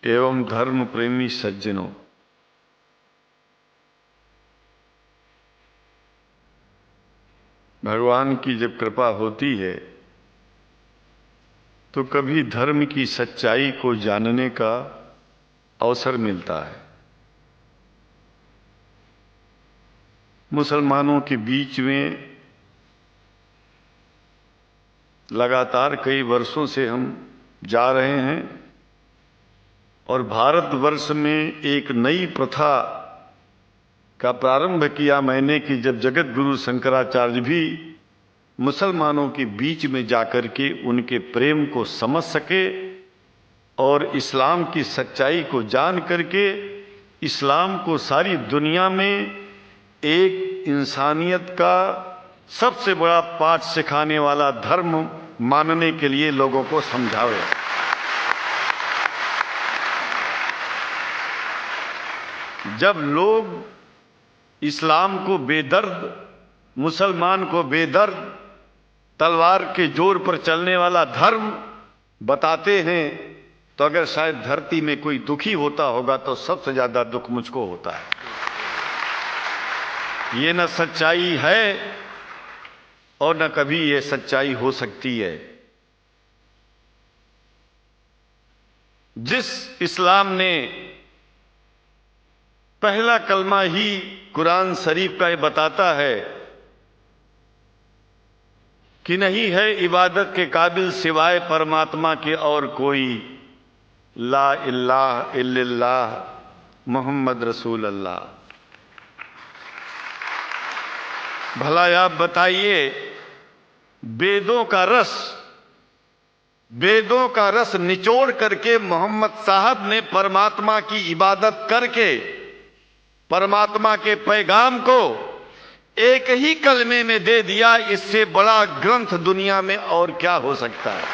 एवं धर्म प्रेमी सज्जनों, भगवान की जब कृपा होती है तो कभी धर्म की सच्चाई को जानने का अवसर मिलता है। मुसलमानों के बीच में लगातार कई वर्षों से हम जा रहे हैं और भारतवर्ष में एक नई प्रथा का प्रारंभ किया मैंने कि जब जगत गुरु शंकराचार्य भी मुसलमानों के बीच में जाकर के उनके प्रेम को समझ सके और इस्लाम की सच्चाई को जान करके इस्लाम को सारी दुनिया में एक इंसानियत का सबसे बड़ा पाठ सिखाने वाला धर्म मानने के लिए लोगों को समझावे। जब लोग इस्लाम को बेदर्द, मुसलमान को बेदर्द, तलवार के जोर पर चलने वाला धर्म बताते हैं तो अगर शायद धरती में कोई दुखी होता होगा तो सबसे ज्यादा दुख मुझको होता है। ये न सच्चाई है और न कभी ये सच्चाई हो सकती है। जिस इस्लाम ने पहला कलमा ही कुरान शरीफ का ये बताता है कि नहीं है इबादत के काबिल सिवाय परमात्मा के और कोई, ला इलाहा इल्लल्लाह मोहम्मद रसूल अल्लाह। भला आप बताइए, वेदों का रस निचोड़ करके मोहम्मद साहब ने परमात्मा की इबादत करके परमात्मा के पैगाम को एक ही कलमे में दे दिया। इससे बड़ा ग्रंथ दुनिया में और क्या हो सकता है।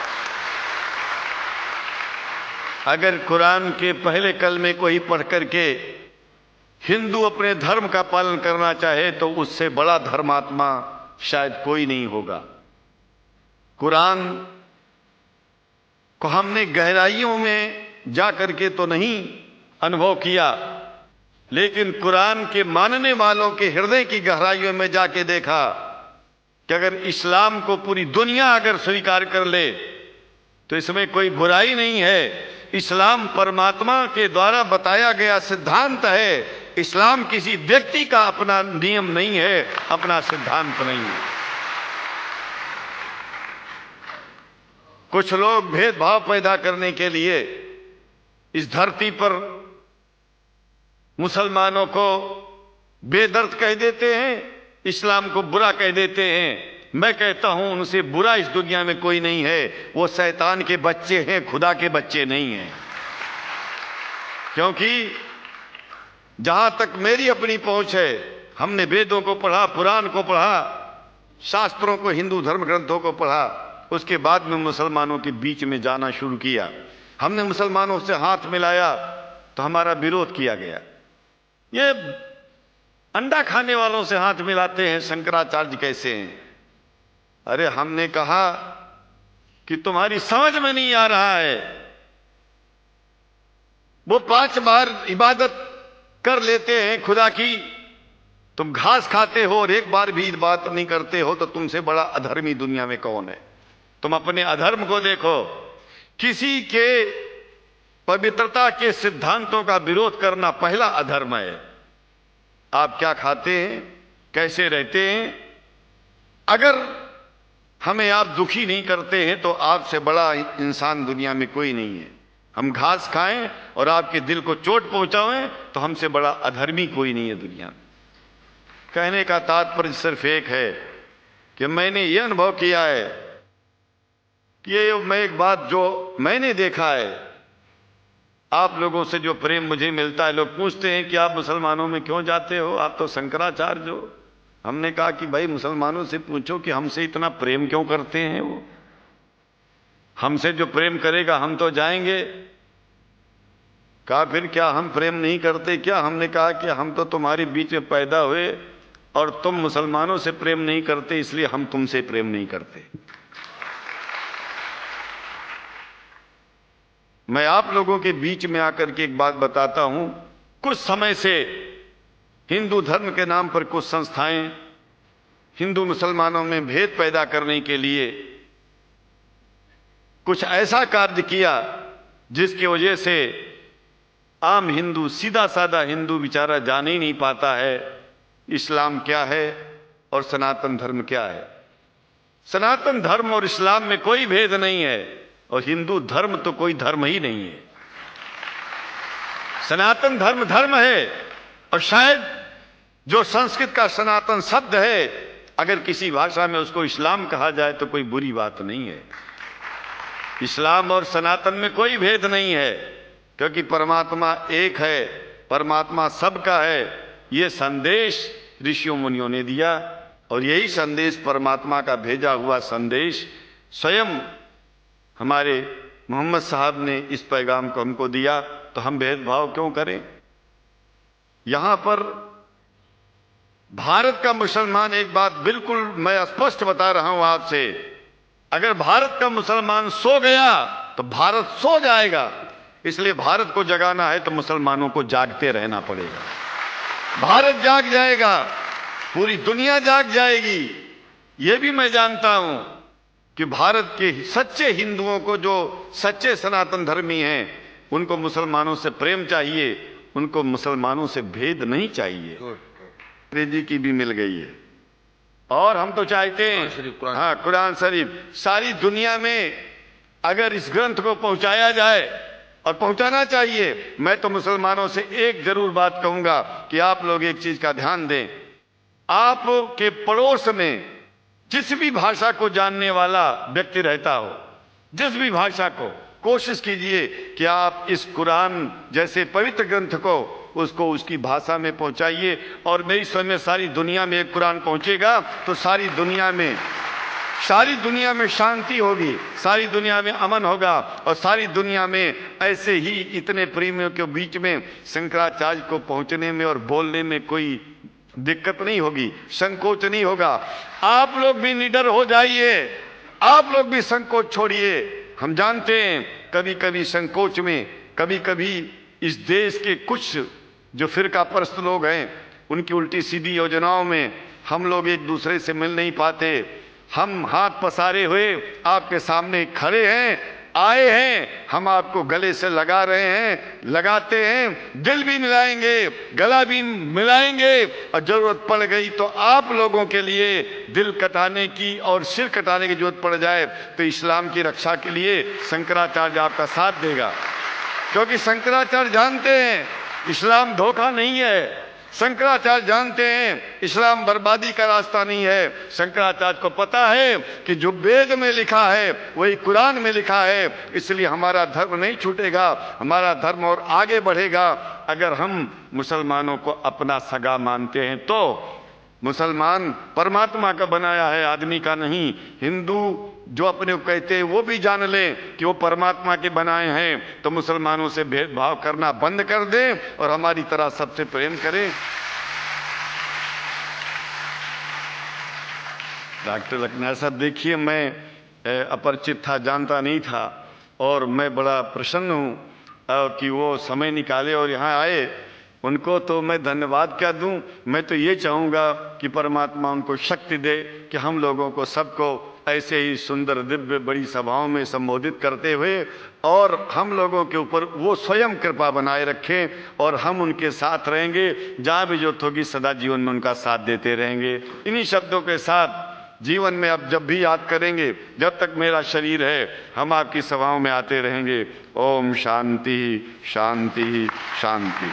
अगर कुरान के पहले कलमे को ही पढ़ करके हिंदू अपने धर्म का पालन करना चाहे तो उससे बड़ा धर्मात्मा शायद कोई नहीं होगा। कुरान को हमने गहराइयों में जा करके तो नहीं अनुभव किया, लेकिन कुरान के मानने वालों के हृदय की गहराइयों में जाके देखा कि अगर इस्लाम को पूरी दुनिया अगर स्वीकार कर ले तो इसमें कोई बुराई नहीं है। इस्लाम परमात्मा के द्वारा बताया गया सिद्धांत है। इस्लाम किसी व्यक्ति का अपना नियम नहीं है, अपना सिद्धांत नहीं है। कुछ लोग भेदभाव पैदा करने के लिए इस धरती पर मुसलमानों को बेदर्द कह देते हैं, इस्लाम को बुरा कह देते हैं। मैं कहता हूं उनसे बुरा इस दुनिया में कोई नहीं है। वो शैतान के बच्चे हैं, खुदा के बच्चे नहीं हैं। क्योंकि जहां तक मेरी अपनी पहुंच है, हमने वेदों को पढ़ा, पुराण को पढ़ा, शास्त्रों को, हिंदू धर्म ग्रंथों को पढ़ा। उसके बाद में मुसलमानों के बीच में जाना शुरू किया। हमने मुसलमानों से हाथ मिलाया तो हमारा विरोध किया गया। ये अंडा खाने वालों से हाथ मिलाते हैं, शंकराचार्य कैसे हैं? अरे हमने कहा कि तुम्हारी समझ में नहीं आ रहा है। वो 5 बार इबादत कर लेते हैं खुदा की, तुम घास खाते हो और एक बार भी इबादत नहीं करते हो, तो तुमसे बड़ा अधर्मी दुनिया में कौन है? तुम अपने अधर्म को देखो। किसी के पवित्रता के सिद्धांतों का विरोध करना पहला अधर्म है। आप क्या खाते हैं, कैसे रहते हैं, अगर हमें आप दुखी नहीं करते हैं तो आपसे बड़ा इंसान दुनिया में कोई नहीं है। हम घास खाएं और आपके दिल को चोट पहुंचाएं तो हमसे बड़ा अधर्मी कोई नहीं है दुनिया में। कहने का तात्पर्य सिर्फ एक है कि मैंने ये अनुभव किया है कि ये मैं एक बात जो मैंने देखा है, आप लोगों से जो प्रेम मुझे मिलता है, लोग पूछते हैं कि आप मुसलमानों में क्यों जाते हो, आप तो शंकराचार्य हो। हमने कहा कि भाई मुसलमानों से पूछो कि हमसे इतना प्रेम क्यों करते हैं। वो हमसे जो प्रेम करेगा हम तो जाएंगे। कहा फिर क्या हम प्रेम नहीं करते क्या? हमने कहा कि हम तो तुम्हारे बीच में पैदा हुए और तुम मुसलमानों से प्रेम नहीं करते, इसलिए हम तुमसे प्रेम नहीं करते। मैं आप लोगों के बीच में आकर के एक बात बताता हूं। कुछ समय से हिंदू धर्म के नाम पर कुछ संस्थाएं हिंदू मुसलमानों में भेद पैदा करने के लिए कुछ ऐसा कार्य किया जिसकी वजह से आम हिंदू, सीधा साधा हिंदू बेचारा जान ही नहीं पाता है इस्लाम क्या है और सनातन धर्म क्या है। सनातन धर्म और इस्लाम में कोई भेद नहीं है और हिंदू धर्म तो कोई धर्म ही नहीं है। सनातन धर्म धर्म है और शायद जो संस्कृत का सनातन शब्द है, अगर किसी भाषा में उसको इस्लाम कहा जाए तो कोई बुरी बात नहीं है। इस्लाम और सनातन में कोई भेद नहीं है, क्योंकि परमात्मा एक है, परमात्मा सबका है। ये संदेश ऋषियों मुनियों ने दिया और यही संदेश, परमात्मा का भेजा हुआ संदेश, स्वयं हमारे मोहम्मद साहब ने इस पैगाम को हमको दिया। तो हम भेदभाव क्यों करें? यहां पर भारत का मुसलमान, एक बात बिल्कुल मैं स्पष्ट बता रहा हूं आपसे, अगर भारत का मुसलमान सो गया तो भारत सो जाएगा। इसलिए भारत को जगाना है तो मुसलमानों को जागते रहना पड़ेगा। भारत जाग जाएगा, पूरी दुनिया जाग जाएगी। यह भी मैं जानता हूं कि भारत के सच्चे हिंदुओं को, जो सच्चे सनातन धर्मी हैं, उनको मुसलमानों से प्रेम चाहिए, उनको मुसलमानों से भेद नहीं चाहिए। अंग्रेजी की भी मिल गई है और हम तो चाहते हैं, हाँ, कुरान शरीफ सारी दुनिया में अगर इस ग्रंथ को पहुंचाया जाए, और पहुंचाना चाहिए। मैं तो मुसलमानों से एक जरूर बात कहूंगा कि आप लोग एक चीज का ध्यान दें। आपके पड़ोस में जिस भी भाषा को जानने वाला व्यक्ति रहता हो, जिस भी भाषा को, कोशिश कीजिए कि आप इस कुरान जैसे पवित्र ग्रंथ को उसको उसकी भाषा में पहुंचाइए। और मेरी समझ में सारी दुनिया में एक कुरान पहुंचेगा तो सारी दुनिया में शांति होगी, सारी दुनिया में अमन होगा और सारी दुनिया में ऐसे ही इतने प्रेमियों के बीच में शंकराचार्य को पहुंचने में और बोलने में कोई दिक्कत नहीं होगी, संकोच नहीं होगा। आप लोग भी निडर हो जाइए, आप लोग भी संकोच छोड़िए। हम जानते हैं कभी कभी संकोच में, कभी कभी इस देश के कुछ जो फिरका परस्त लोग हैं, उनकी उल्टी सीधी योजनाओं में हम लोग एक दूसरे से मिल नहीं पाते। हम हाथ पसारे हुए आपके सामने खड़े हैं, आए हैं, हम आपको गले से लगा रहे हैं, लगाते हैं, दिल भी मिलाएंगे, गला भी मिलाएंगे और जरूरत पड़ गई तो आप लोगों के लिए दिल कटाने की और सिर कटाने की जरूरत पड़ जाए तो इस्लाम की रक्षा के लिए शंकराचार्य आपका साथ देगा। क्योंकि शंकराचार्य जानते हैं इस्लाम धोखा नहीं है, शंकराचार्य जानते हैं इस्लाम बर्बादी का रास्ता नहीं है। शंकराचार्य को पता है कि जो वेद में लिखा है वही कुरान में लिखा है, इसलिए हमारा धर्म नहीं छूटेगा, हमारा धर्म और आगे बढ़ेगा। अगर हम मुसलमानों को अपना सगा मानते हैं तो मुसलमान परमात्मा का बनाया है, आदमी का नहीं। हिंदू जो अपने को कहते हैं वो भी जान लें कि वो परमात्मा के बनाए हैं, तो मुसलमानों से भेदभाव करना बंद कर दें और हमारी तरह सबसे प्रेम करें। डॉक्टर लखना साहब, देखिए मैं अपरिचित था, जानता नहीं था और मैं बड़ा प्रसन्न हूँ कि वो समय निकाले और यहाँ आए। उनको तो मैं धन्यवाद क्या दूं, मैं तो ये चाहूँगा कि परमात्मा उनको शक्ति दे कि हम लोगों को सबको ऐसे ही सुंदर दिव्य बड़ी सभाओं में संबोधित करते हुए और हम लोगों के ऊपर वो स्वयं कृपा बनाए रखें और हम उनके साथ रहेंगे, जहाँ भी जरूरत होगी सदा जीवन में उनका साथ देते रहेंगे। इन्हीं शब्दों के साथ जीवन में अब जब भी याद करेंगे, जब तक मेरा शरीर है, हम आपकी सभाओं में आते रहेंगे। ओम शांति शांति शांति।